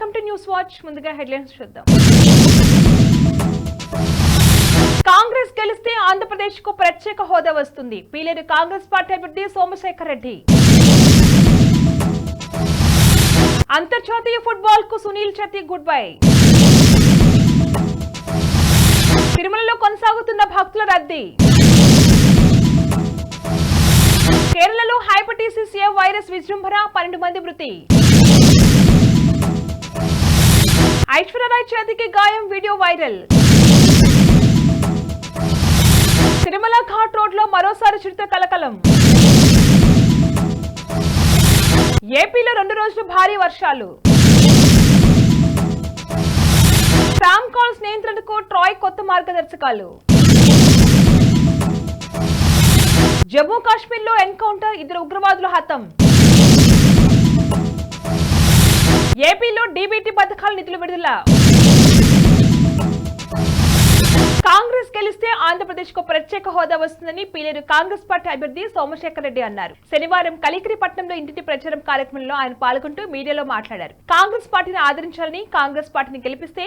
Welcome to news watch. ముందుగా headlines చూద్దాం. కాంగ్రెస్ గెలిస్తే ఆంధ్రప్రదేశ్ కు ప్రత్యేక హోదా వస్తుంది. పీలేరు కాంగ్రెస్ పార్టీ అభ్యర్థి సోమశేఖర్ రెడ్డి. అంతర్జాతీయ ఫుట్బాల్ కు సునీల్ ఛెత్రి గుడ్ బై. తిరుమలలో కొనసాగుతున్న భక్తుల రద్దీ. కేరళలో హెపటైటిస్ ఏ వైరస్ విజృంభణ, 12 మంది మృతి. ఐశ్వర్యరాయ్ చేతికి గాయం, video viral. Tirumala ghat road లో మరోసారి చిరుత కలకలం. ఏపీలో 2 రోజులు భారీ వర్షాలు. స్పామ్ కాల్స్ నియంత్రణకు ట్రాయ్ కొత్త మార్గదర్శకాలు. జమ్మూ కాశ్మీర్ లో ఎన్కౌంటర్, 2 ఉగ్రవాదులు హతం. ఏపీలో డీబీటీ పథకాల నిధులు విడుదల. కాంగ్రెస్ గెలిస్తే ఆంధ్రప్రదేశ్ కు ప్రత్యేక హోదా వస్తుందని పీలేరు కాంగ్రెస్ పార్టీ అభ్యర్థి సోమశేఖర్ రెడ్డి అన్నారు. శనివారం కలికిరిపట్నంలో ఇంటింటి ప్రచారం కార్యక్రమంలో ఆయన పాల్గొంటూ మీడియాలో మాట్లాడారు. కాంగ్రెస్ పార్టీని ఆదరించాలని, కాంగ్రెస్ పార్టీని గెలిపిస్తే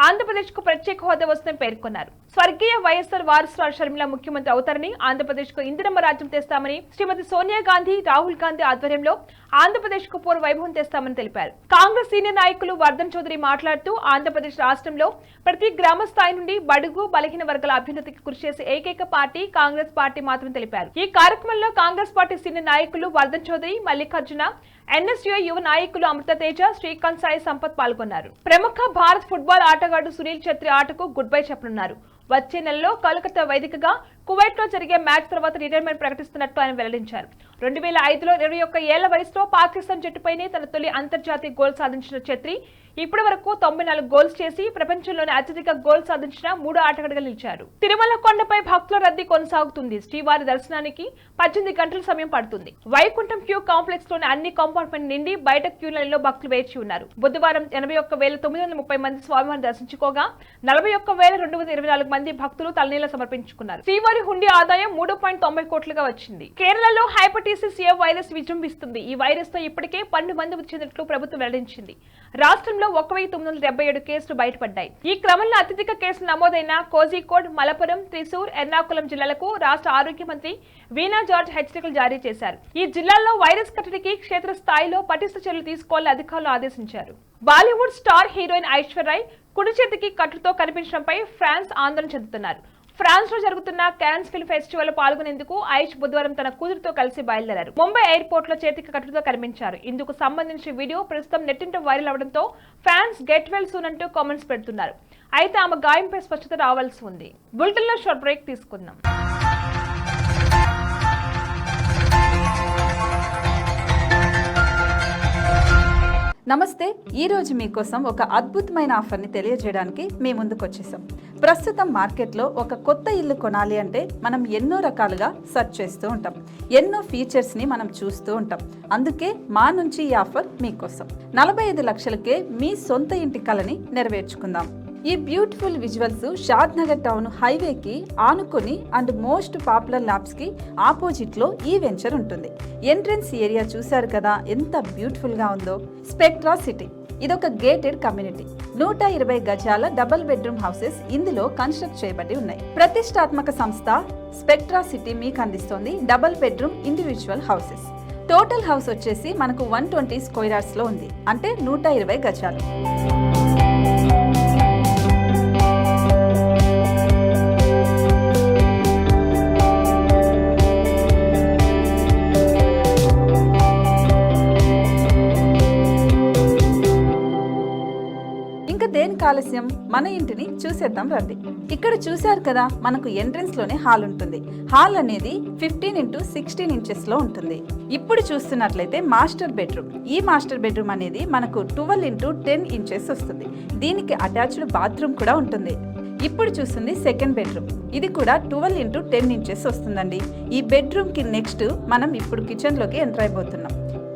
ఆంధ్రప్రదేశ్ కు ప్రత్యేక హోదా వస్తుందని పేర్కొన్నారు. స్వర్గీయ వైఎస్ఆర్ వారసురాలు షర్మిల ముఖ్యమంత్రి అవుతారని, ఆంధ్రప్రదేశ్ కు ఇందిరమ్మ రాజ్యం తెస్తామని, శ్రీమతి సోనియా గాంధీ, రాహుల్ గాంధీ ఆధ్వర్యంలో ఆంధ్రప్రదేశ్ కు పూర్వ వైభవం తెస్తామని తెలిపారు. కాంగ్రెస్ సీనియర్ నాయకులు వర్ధన్ చౌదరి మాట్లాడుతూ ఆంధ్రప్రదేశ్ రాష్ట్రంలో ప్రతి గ్రామ స్థాయి నుండి బడుగు బలహీన వర్గాల అభ్యున్నతికి కృషి చేసే ఏకైక పార్టీ కాంగ్రెస్ పార్టీ మాత్రమే తెలిపారు. ఈ కార్యక్రమంలో కాంగ్రెస్ పార్టీ సీనియర్ నాయకులు వర్ధన్ చౌదరి, మల్లికార్జున, ఎన్ఎస్యూ యువ నాయకులు అమృత తేజ, శ్రీకాంత్, సాయి సంపత్ పాల్గొన్నారు. ప్రముఖ భారత్ ఫుట్బాల్ ఆటగాడు సునీల్ ఛెత్రి ఆటకు గుడ్ బై చెప్పనున్నారు. వచ్చే నెలలో కోల్కతా వేదికగా కువైట్ లో జరిగే మ్యాచ్ తర్వాత రిటైర్మెంట్ ప్రకటిస్తున్నట్టు ఆయన వెల్లడించారు. 2005లో 21 ఏళ్ల వయసులో పాకిస్తాన్ జట్టుపైనే తన తొలి అంతర్జాతీయ గోల్ సాధించిన ఛెత్రి ఇప్పటి వరకు 94 గోల్స్ చేసి ప్రపంచంలోనే అత్యధిక గోల్ సాధించిన 3వ ఆటగాడిగా నిలిచారు. తిరుమల కొండపై భక్తుల రద్దీ కొనసాగుతుంది. శ్రీవారి దర్శనానికి 18 గంటల సమయం పడుతుంది. వైకుంఠం క్యూ కాంప్లెక్స్ లోని అన్ని కంపార్ట్మెంట్ నిండి బయట క్యూ లైన్లో భక్తులు వేచి ఉన్నారు. బుధవారం 81,930 మంది స్వామివారిని దర్శించుకోగా 41,224 మంది భక్తులు తలనీలా సమర్పించుకున్నారు. శ్రీవారి హుండీ ఆదాయం 3.90 కోట్లుగా వచ్చింది. కేరళలో హెపటైటిస్ ఏ వైరస్ విజృంభిస్తుంది. ఈ వైరస్ తో ఇప్పటికే 12 మంది మృతి చెందినట్లు ప్రభుత్వం వెల్లడించింది. రాష్ట్రంలో 1977 కేసులు బయటపడ్డాయి. ఈ క్రమంలో అత్యధిక కేసులు నమోదైన కోజికోడ్, మలపురం, త్రిశూర్, ఎర్నాకుళం జిల్లాలకు రాష్ట్ర ఆరోగ్య మంత్రి వీణా జార్జ్ హెచ్చరికలు జారీ చేశారు. ఈ జిల్లాల్లో వైరస్ కట్టడికి క్షేత్రస్థాయిలో పటిష్ట చర్యలు తీసుకోవాలని అధికారులు ఆదేశించారు. బాలీవుడ్ స్టార్ హీరోయిన్ ఐశ్వర్యరాయ్ కుడి చేతికి కట్టుతో కనిపించడంపై ఫ్యాన్స్ ఆందోళన చెందుతున్నారు. ఫ్రాన్స్ లో జరుగుతున్న కాన్స్ ఫిల్మ్ ఫెస్టివల్ లో పాల్గొనేందుకు ఐష్ బుధవారం తన కూతురుతో కలిసి బయలుదేరారు. ముంబై ఎయిర్పోర్ట్ లో చేతికి కట్టుతో కనిపించారు. ఇందుకు సంబంధించిన వీడియో ప్రస్తుతం నెట్టింట వైరల్ అవడంతో ఫ్యాన్స్ గెట్ వెల్ సూన్ అంటూ కామెంట్స్ పెడుతున్నారు. అయితే ఆమె గాయంపై స్పష్టత రావాల్సి ఉంది. బులెటిన్ లో షార్ట్ బ్రేక్ తీసుకుందాం. నమస్తే. ఈరోజు మీకోసం ఒక అద్భుతమైన ఆఫర్ని తెలియజేయడానికి మీ ముందుకు వచ్చేసాం. ప్రస్తుతం మార్కెట్లో ఒక కొత్త ఇల్లు కొనాలి అంటే మనం ఎన్నో రకాలుగా సెర్చ్ చేస్తూ ఉంటాం. ఎన్నో ఫీచర్స్ని మనం చూస్తూ ఉంటాం. అందుకే మా నుంచి ఈ ఆఫర్ మీకోసం. 45 లక్షలకే మీ సొంత ఇంటి కలని నెరవేర్చుకుందాం. ఈ బ్యూటిఫుల్ విజువల్స్ షాద్ నగర్ టౌన్ హైవేకి ఆనుకొని అండ్ మోస్ట్ పాపులర్ ల్యాబ్స్ కి ఆపోజిట్ లో ఈ వెంచర్ ఉంటుంది. ఎంట్రన్స్ ఏరియా చూశారు కదా ఎంత బ్యూటిఫుల్ గా ఉందో. స్పెక్ట్రా సిటీ ఇదొక గేటెడ్ కమ్యూనిటీ. 120 గజాల డబుల్ బెడ్రూమ్ హౌసెస్ ఇందులో కన్స్ట్రక్ట్ చేయబడి ఉన్నాయి. ప్రతిష్టాత్మక సంస్థ స్పెక్ట్రా సిటీ మీకు అందిస్తోంది double bedroom individual houses. Total house వచ్చేసి మనకు 120 స్క్వేర్ యార్డ్స్ లో ఉంది, అంటే 120 గజాలు. దేనికి ఆలస్యం, మన ఇంటిని చూసేద్దాం రండి. ఇక్కడ చూశారు కదా, మనకు ఎంట్రన్స్ లోనే హాల్ ఉంటుంది. హాల్ అనేది 15x16 ఇంచెస్ లో ఉంటుంది. ఇప్పుడు చూస్తున్నట్లయితే మాస్టర్ బెడ్రూమ్. ఈ మాస్టర్ బెడ్రూమ్ అనేది మనకు 12x10 ఇంచెస్ వస్తుంది. దీనికి అటాచ్డ్ బాత్రూమ్ కూడా ఉంటుంది. ఇప్పుడు చూస్తుంది సెకండ్ బెడ్రూమ్. ఇది కూడా 12x10 ఇంచెస్ వస్తుందండి. ఈ బెడ్రూమ్ కి నెక్స్ట్ మనం ఇప్పుడు కిచెన్ లోకి ఎంటర్ అయిపోతున్నాం.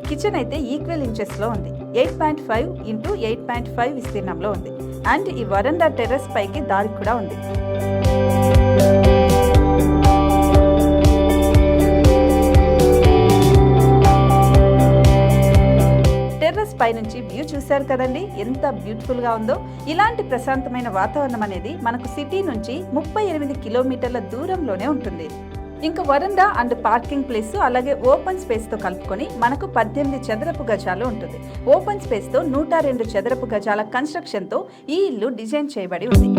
కిచెన్ అయితే ఈక్వల్ ఇంచెస్ లో ఉంది. 8.5x8.5 విస్తీర్ణంలో ఉంది. అండ్ ఈ వరండా టెర్రస్ పైకి దారి కూడా ఉంది. టెర్రస్ పైనుంచి వ్యూ చూశారు కదండి, ఎంత బ్యూటిఫుల్ గా ఉందో. ఇలాంటి ప్రశాంతమైన వాతావరణం అనేది మనకు సిటీ నుంచి 38 కిలోమీటర్ల దూరంలోనే ఉంటుంది. ఇంకా వరండా అండ్ పార్కింగ్ ప్లేస్ అలాగే ఓపెన్ స్పేస్ తో కలుపుకొని మనకు 18 చదరపు గజాలు ఉంటుంది. ఓపెన్ స్పేస్ తో 102 చదరపు గజాల కన్స్ట్రక్షన్ తో ఈ ఇల్లు డిజైన్ చేయబడి ఉంది.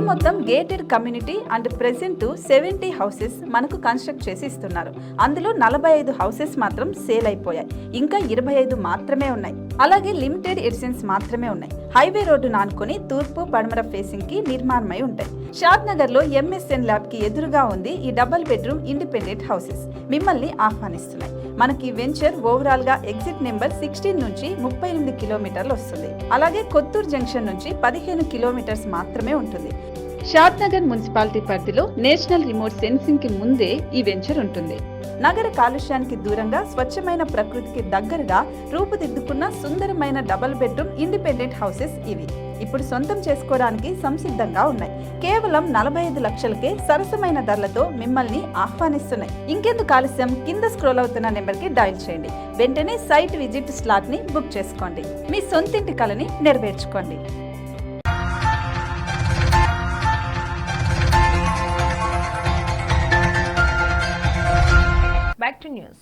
మొత్తం gated community and present 70 houses మనకు కన్స్ట్రక్ట్ చేసి ఇస్తున్నారు. అందులో 45 హౌసెస్ మాత్రం సేల్ అయిపోయాయి, ఇంకా 25 మాత్రమే ఉన్నాయి. అలాగే లిమిటెడ్ ఎడిషన్స్ మాత్రమే ఉన్నాయి. హైవే రోడ్డు నానుకొని తూర్పు పడమర ఫేసింగ్ కి నిర్మాణమై ఉంటాయి. షాద్ నగర్ లో ఎంఎస్ఎన్ ల్యాబ్ కి ఎదురుగా ఉంది ఈ డబుల్ బెడ్రూమ్ ఇండిపెండెంట్ హౌసెస్. మిమ్మల్ని ఆహ్వానిస్తున్నాయి. మనకి వెంచర్ ఓవరాల్ గా ఎగ్జిట్ నెంబర్ 16 నుంచి 38 కిలోమీటర్లు వస్తుంది. అలాగే కొత్తూరు జంక్షన్ నుంచి 15 కిలోమీటర్స్ మాత్రమే ఉంటుంది. షాద్ నగర్ మున్సిపాలిటీ పరిధిలో నేషనల్ రిమోట్ సెన్సింగ్ కి ముందే ఈ వెంచర్ ఉంటుంది. నగర కాలుష్యానికి దూరంగా స్వచ్ఛమైన ప్రకృతికి దగ్గరగా రూపుదిద్దుకున్న సుందరమైన డబుల్ బెడ్రూమ్ ఇండిపెండెంట్ హౌసెస్ ఇవి. ఇప్పుడు సొంతం చేసుకోవడానికి సంసిద్ధంగా ఉన్నాయి. కేవలం 45 లక్షలకే సరసమైన ధరలతో మిమ్మల్ని ఆహ్వానిస్తున్నాయి. ఇంకెందుకు ఆలస్యం, కింద స్క్రోల్ అవుతున్న నెంబర్ కి డయల్ చేయండి. వెంటనే సైట్ విజిట్ స్లాట్ ని బుక్ చేసుకోండి. మీ సొంతింటి కలని నెరవేర్చుకోండి.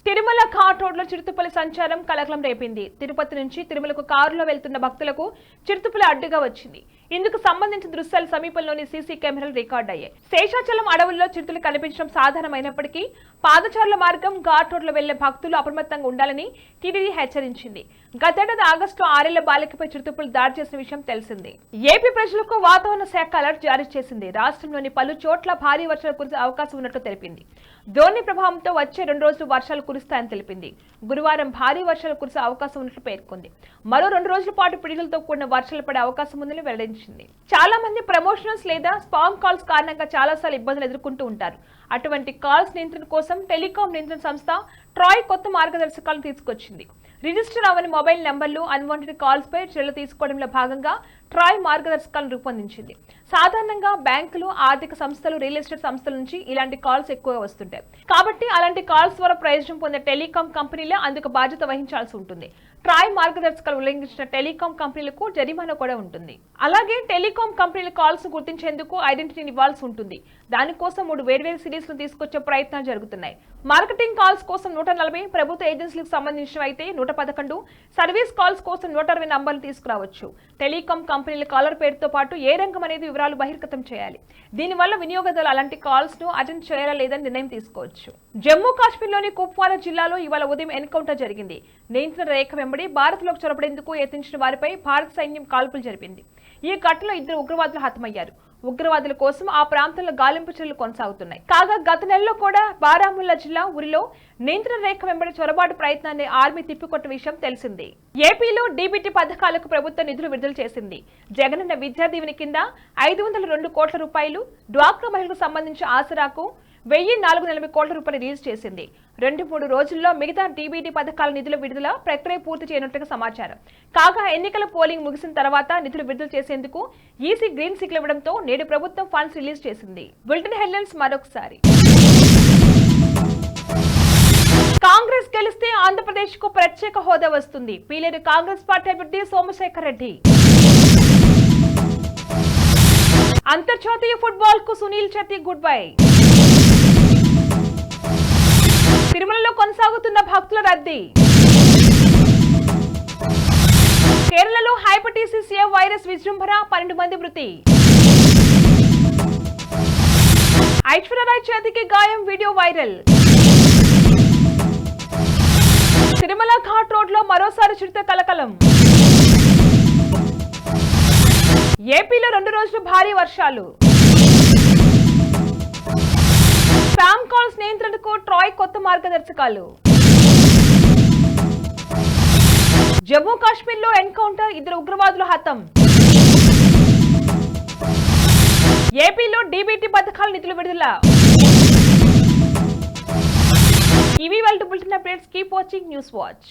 తిరుమల ఘాట్ రోడ్ లో చిరుతపులి సంచారం కలకలం రేపింది. తిరుపతి నుంచి తిరుమలకు కారులో వెళ్తున్న భక్తులకు చిరుతపులి అడ్డుగా వచ్చింది. ఇందుకు సంబంధించిన దృశ్యాలు సమీపంలోని సీసీ కెమెరాలు రికార్డ్ అయ్యాయి. శేషాచలం అడవుల్లో చిరుతలు కనిపించడం సాధారణమైనప్పటికీ పాదచారుల మార్గం ఘాట్ రోడ్ లో వెళ్లే భక్తులు అప్రమత్తంగా ఉండాలని టీటీడీ హెచ్చరించింది. గతేడాది ఆగస్టులో 6 ఏళ్ల బాలికపై చిరుతపులు దాడి చేసిన విషయం తెలిసిందే. ఏపీ ప్రజలకు వాతావరణ శాఖ అలర్ట్ జారీ చేసింది. రాష్ట్రంలోని పలు చోట్ల భారీ వర్షాలు కురిసే అవకాశం ఉన్నట్లు తెలిపింది. ద్రోణి ప్రభావంతో వచ్చే 2 రోజులు వర్షాలు కురుస్తాయని తెలిపింది. గురువారం భారీ వర్షాలు కురిసే అవకాశం ఉన్నట్లు పేర్కొంది. మరో 2 రోజుల పాటు పిడుగులతో కూడిన వర్షాలు పడే అవకాశం ఉందని వెల్లడించింది. చాలా మంది ప్రమోషనల్స్ లేదా స్పామ్ కాల్స్ కారణంగా చాలాసార్లు ఇబ్బందులు ఎదుర్కొంటూ ఉంటారు. అటువంటి కాల్స్ నియంత్రణ కోసం టెలికాం నియంత్రణ సంస్థ ట్రాయ్ కొత్త మార్గదర్శకాలను తీసుకొచ్చింది. రిజిస్టర్ అవని మొబైల్ నంబర్లు అన్వాంటెడ్ కాల్స్ పై చర్యలు తీసుకోవడంలో భాగంగా ట్రాయ్ మార్గదర్శకాలను రూపొందించింది. సాధారణంగా బ్యాంకులు, ఆర్థిక సంస్థలు, రియల్ ఎస్టేట్ సంస్థల నుంచి ఇలాంటి కాల్స్ ఎక్కువగా వస్తుంటాయి. కాబట్టి అలాంటి కాల్స్ ద్వారా ప్రయోజనం పొందే టెలికాం కంపెనీలే అందుకు బాధ్యత వహించాల్సి ఉంటుంది. ట్రాయ్ మార్గదర్శకాలు ఉల్లంఘించిన టెలికాం కంపెనీలకు జరిమానా కూడా ఉంటుంది. అలాగే టెలికాం కంపెనీల కాల్స్ గుర్తించేందుకు ఐడెంటిటీని ఇవ్వాల్సి ఉంటుంది. దానికోసం 3 వేర్వేరు సిరీస్లను తీసుకొచ్చే ప్రయత్నాలు జరుగుతున్నాయి. మార్కెటింగ్ కాల్స్ కోసం 140, ప్రభుత్వ ఏజెన్సీలకు సంబంధించినవి అయితే 111, సర్వీస్ కాల్స్ కోసం 120 నంబర్లు తీసుకురావచ్చు. టెలికాం కంపెనీల కాలర్ పేరుతో పాటు ఏ రంగం అనేది వివరాలు బహిర్గతం చేయాలి. దీనివల్ల వినియోగదారులు అలాంటి కాల్స్ ను అటెండ్ చేయాలా లేదని నిర్ణయం తీసుకోవచ్చు. జమ్మూ కాశ్మీర్లోని కుప్వారా జిల్లాలో ఇవాళ ఉదయం ఎన్కౌంటర్ జరిగింది. నియంత్రణ రేఖ వెంబడి భారత్లోకి చొరబడేందుకు యత్నించిన వారిపై భారత సైన్యం కాల్పులు జరిపింది. ఈ ఘటనలో 2 ఉగ్రవాదులు హతమయ్యారు. ఉగ్రవాదుల కోసం ఆ ప్రాంతంలో గాలింపు చర్యలు కొనసాగుతున్నాయి. కాగా గత నెలలో కూడా బారాముల్లా జిల్లా ఉరిలో నియంత్రణ రేఖ వెంబడి చొరబాటు ప్రయత్నాన్ని ఆర్మీ తిప్పికొట్టిన విషయం తెలిసింది. ఏపీలో డీబీటీ పథకాలకు ప్రభుత్వం నిధులు విడుదల చేసింది. జగనన్న విద్యా దీవెన కింద 502 కోట్ల రూపాయలు, డ్వాక్రా మహిళలకు సంబంధించి ఆసరాకు 1480 కోట్ల రూపాయలు రిలీజ్ చేసింది. 2-3 రోజుల్లో మిగతా డీబీటీ పథకాల నిధుల విడుదల ప్రక్రియ పూర్తి చేయనున్నట్టుగా సమాచారం. కాగా ఎన్నికల పోలింగ్ ముగిసిన తర్వాత నిధులు విడుదల చేసేందుకు ఈసీ గ్రీన్ సిగ్నల్ ఇవ్వడంతో నేడు ప్రభుత్వం ఫండ్స్ రిలీజ్ చేసింది. బులెటిన్ హెడ్లైన్స్ మరొకసారి. కాంగ్రెస్ గెలిస్తే ఆంధ్రప్రదేశ్ కు ప్రత్యేక హోదా వస్తుంది. పీలేరు కాంగ్రెస్ పార్టీ అభ్యర్థి సోమశేఖర్ రెడ్డి. అంతర్జాతీయ ఫుట్బాల్ కు సునీల్ ఛెత్రి గుడ్ బై. తిరుమలలో కొనసాగుతున్న భక్తుల రద్దీ. కేరళలో హెపటైటిస్ ఏ వైరస్ విజృంభణ, 12 మంది మృతి. ఐశ్వర్యరాయ్ చేతికి గాయం, video viral. Tirumala ghat road లో మరోసారి చిరుత కలకలం. ఏపీలో 2 రోజులు భారీ వర్షాలు. స్పామ్ కాల్స్ నియంత్రణకు ట్రాయ్ కొత్త మార్గదర్శకాలు. జమ్మూ కాశ్మీర్లో ఎన్కౌంటర్, 2 ఉగ్రవాదులు హతం. ఏపీలో డీబీటీ పథకాల నిధులు విడుదల. ఇవి వాళ్ళ bulletin updates. Keep watching news watch.